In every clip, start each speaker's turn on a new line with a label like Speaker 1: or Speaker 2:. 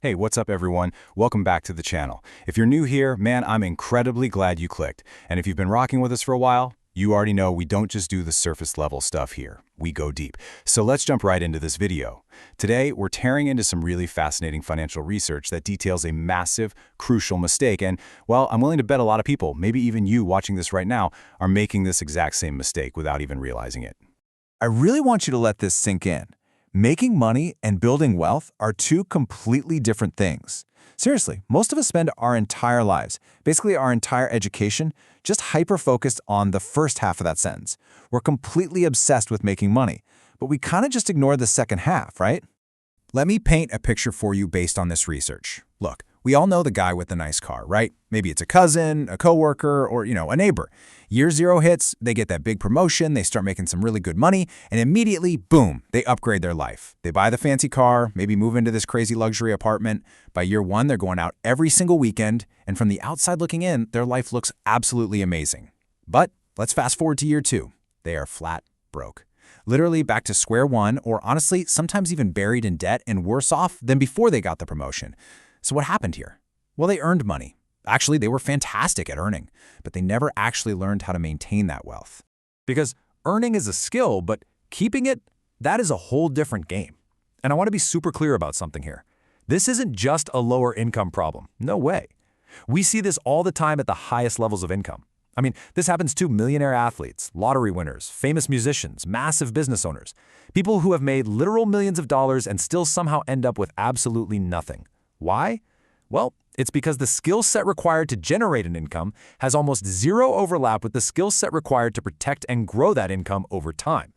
Speaker 1: Hey, what's up everyone? Welcome back to the channel. If you're new here, man, I'm incredibly glad you clicked. And if you've been rocking with us for a while, you already know we don't just do the surface level stuff here. We go deep. So let's jump right into this video. Today, we're tearing into some really fascinating financial research that details a massive, crucial mistake. And, well, I'm willing to bet a lot of people, maybe even you watching this right now, are making this exact same mistake without even realizing it.
Speaker 2: I really want you to let this sink in. Making money and building wealth are two completely different things. Seriously, most of us spend our entire lives, basically our entire education, just hyper-focused on the first half of that sentence. We're completely obsessed with making money, but we kind of just ignore the second half, right?
Speaker 3: Let me paint a picture for you based on this research. Look, we all know the guy with the nice car, right? Maybe it's a cousin, a coworker, or, a neighbor. Year zero hits, they get that big promotion, they start making some really good money, and immediately, boom, they upgrade their life. They buy the fancy car, maybe move into this crazy luxury apartment. By year one, they're going out every single weekend, and from the outside looking in, their life looks absolutely amazing. But let's fast forward to year two. They are flat broke. Literally back to square one, or honestly, sometimes even buried in debt and worse off than before they got the promotion. So what happened here? Well, they earned money. Actually, they were fantastic at earning, but they never actually learned how to maintain that wealth.
Speaker 2: Because earning is a skill, but keeping it, that is a whole different game. And I want to be super clear about something here. This isn't just a lower income problem. No way. We see this all the time at the highest levels of income. I mean, this happens to millionaire athletes, lottery winners, famous musicians, massive business owners, people who have made literal millions of dollars and still somehow end up with absolutely nothing. Why? Well, it's because the skill set required to generate an income has almost zero overlap with the skill set required to protect and grow that income over time.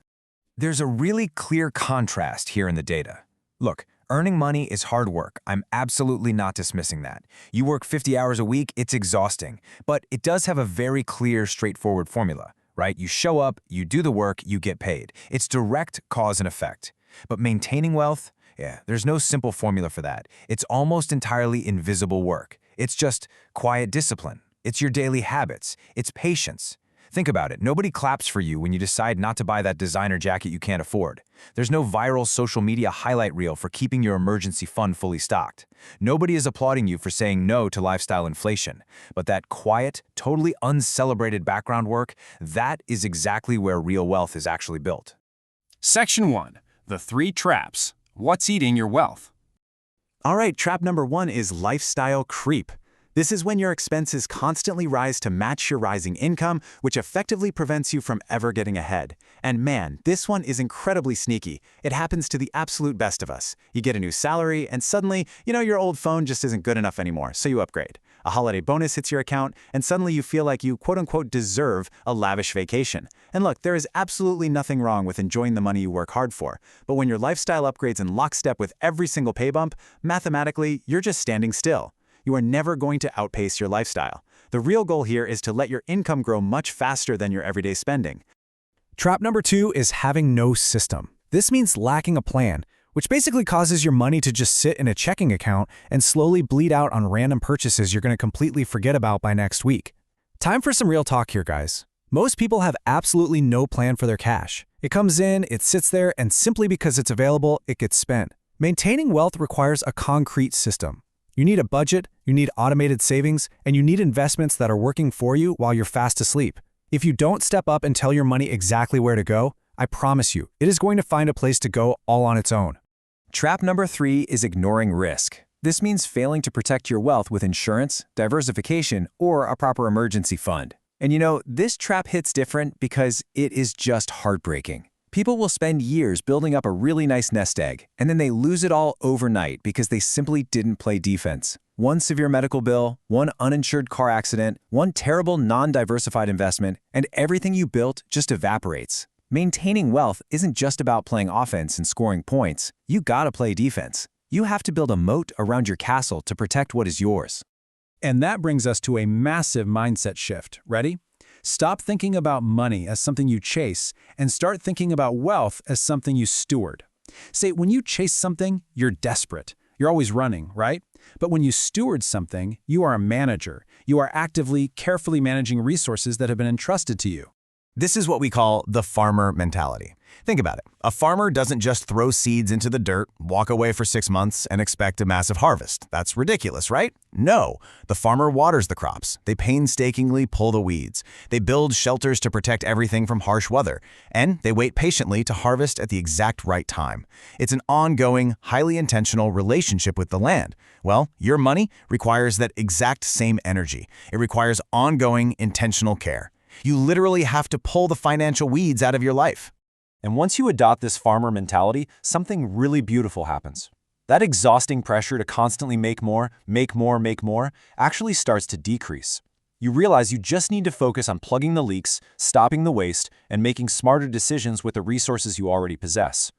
Speaker 3: There's a really clear contrast here in the data. Look, earning money is hard work. I'm absolutely not dismissing that. You work 50 hours a week, it's exhausting. But it does have a very clear, straightforward formula, right? You show up, you do the work, you get paid. It's direct cause and effect. But maintaining wealth? Yeah, there's no simple formula for that. It's almost entirely invisible work. It's just quiet discipline. It's your daily habits. It's patience. Think about it. Nobody claps for you when you decide not to buy that designer jacket you can't afford. There's no viral social media highlight reel for keeping your emergency fund fully stocked. Nobody is applauding you for saying no to lifestyle inflation. But that quiet, totally uncelebrated background work, that is exactly where real wealth is actually built.
Speaker 4: Section 1. The 3 traps. What's eating your wealth?
Speaker 5: All right, trap number 1 is lifestyle creep. This is when your expenses constantly rise to match your rising income, which effectively prevents you from ever getting ahead. And man, this one is incredibly sneaky. It happens to the absolute best of us. You get a new salary, and suddenly, your old phone just isn't good enough anymore, so you upgrade. A holiday bonus hits your account, and suddenly you feel like you quote-unquote deserve a lavish vacation. And look, there is absolutely nothing wrong with enjoying the money you work hard for. But when your lifestyle upgrades in lockstep with every single pay bump, mathematically, you're just standing still. You are never going to outpace your lifestyle. The real goal here is to let your income grow much faster than your everyday spending.
Speaker 3: Trap number 2 is having no system. This means lacking a plan, which basically causes your money to just sit in a checking account and slowly bleed out on random purchases you're going to completely forget about by next week. Time for some real talk here, guys. Most people have absolutely no plan for their cash. It comes in, it sits there, and simply because it's available, it gets spent. Maintaining wealth requires a concrete system. You need a budget, you need automated savings, and you need investments that are working for you while you're fast asleep. If you don't step up and tell your money exactly where to go, I promise you, it is going to find a place to go all on its own.
Speaker 2: Trap number 3 is ignoring risk. This means failing to protect your wealth with insurance, diversification, or a proper emergency fund. And this trap hits different because it is just heartbreaking. People will spend years building up a really nice nest egg, and then they lose it all overnight because they simply didn't play defense. One severe medical bill, one uninsured car accident, one terrible non-diversified investment, and everything you built just evaporates. Maintaining wealth isn't just about playing offense and scoring points. You gotta play defense. You have to build a moat around your castle to protect what is yours.
Speaker 6: And that brings us to a massive mindset shift. Ready? Stop thinking about money as something you chase and start thinking about wealth as something you steward. Say, when you chase something, you're desperate. You're always running, right? But when you steward something, you are a manager. You are actively, carefully managing resources that have been entrusted to you.
Speaker 5: This is what we call the farmer mentality.
Speaker 3: Think about it. A farmer doesn't just throw seeds into the dirt, walk away for 6 months, and expect a massive harvest. That's ridiculous, right? No. The farmer waters the crops. They painstakingly pull the weeds. They build shelters to protect everything from harsh weather. And they wait patiently to harvest at the exact right time. It's an ongoing, highly intentional relationship with the land. Well, your money requires that exact same energy. It requires ongoing, intentional care. You literally have to pull the financial weeds out of your life.
Speaker 7: And once you adopt this farmer mentality, something really beautiful happens. That exhausting pressure to constantly make more, actually starts to decrease. You realize you just need to focus on plugging the leaks, stopping the waste, and making smarter decisions with the resources you already possess.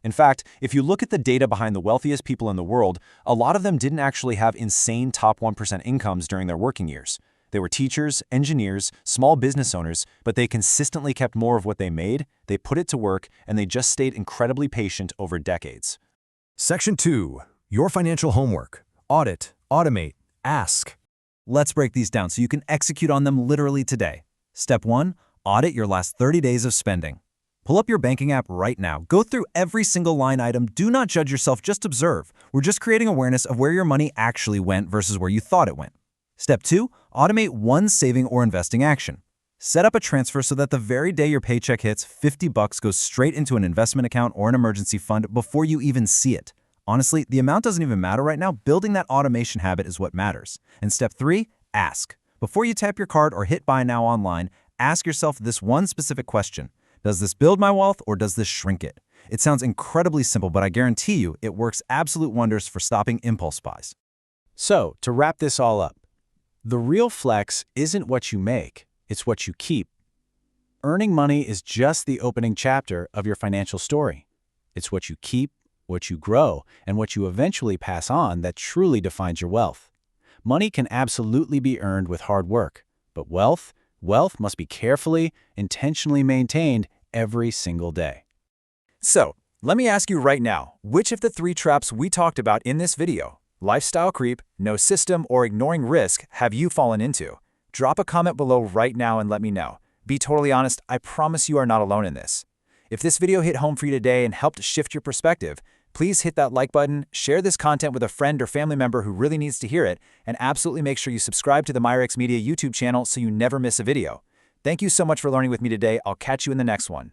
Speaker 7: In fact, if you look at the data behind the wealthiest people in the world, a lot of them didn't actually have insane top 1% incomes during their working years. They were teachers, engineers, small business owners, but they consistently kept more of what they made, they put it to work, and they just stayed incredibly patient over decades.
Speaker 3: Section 2. Your financial homework. Audit, automate, ask.
Speaker 2: Let's break these down so you can execute on them literally today. Step 1. Audit your last 30 days of spending. Pull up your banking app right now. Go through every single line item. Do not judge yourself, just observe. We're just creating awareness of where your money actually went versus where you thought it went. Step 2. Automate one saving or investing action. Set up a transfer so that the very day your paycheck hits, $50 goes straight into an investment account or an emergency fund before you even see it. Honestly, the amount doesn't even matter right now. Building that automation habit is what matters. And step 3, ask. Before you tap your card or hit buy now online, ask yourself this one specific question. Does this build my wealth or does this shrink it? It sounds incredibly simple, but I guarantee you it works absolute wonders for stopping impulse buys.
Speaker 6: So, to wrap this all up, the real flex isn't what you make, it's what you keep. Earning money is just the opening chapter of your financial story. It's what you keep, what you grow, and what you eventually pass on that truly defines your wealth. Money can absolutely be earned with hard work, but wealth must be carefully, intentionally maintained every single day.
Speaker 2: So, let me ask you right now, which of the 3 traps we talked about in this video, lifestyle creep, no system, or ignoring risk, have you fallen into? Drop a comment below right now and let me know. Be totally honest, I promise you are not alone in this. If this video hit home for you today and helped shift your perspective, please hit that like button, share this content with a friend or family member who really needs to hear it, and absolutely make sure you subscribe to the Myrex Media YouTube channel so you never miss a video. Thank you so much for learning with me today. I'll catch you in the next one.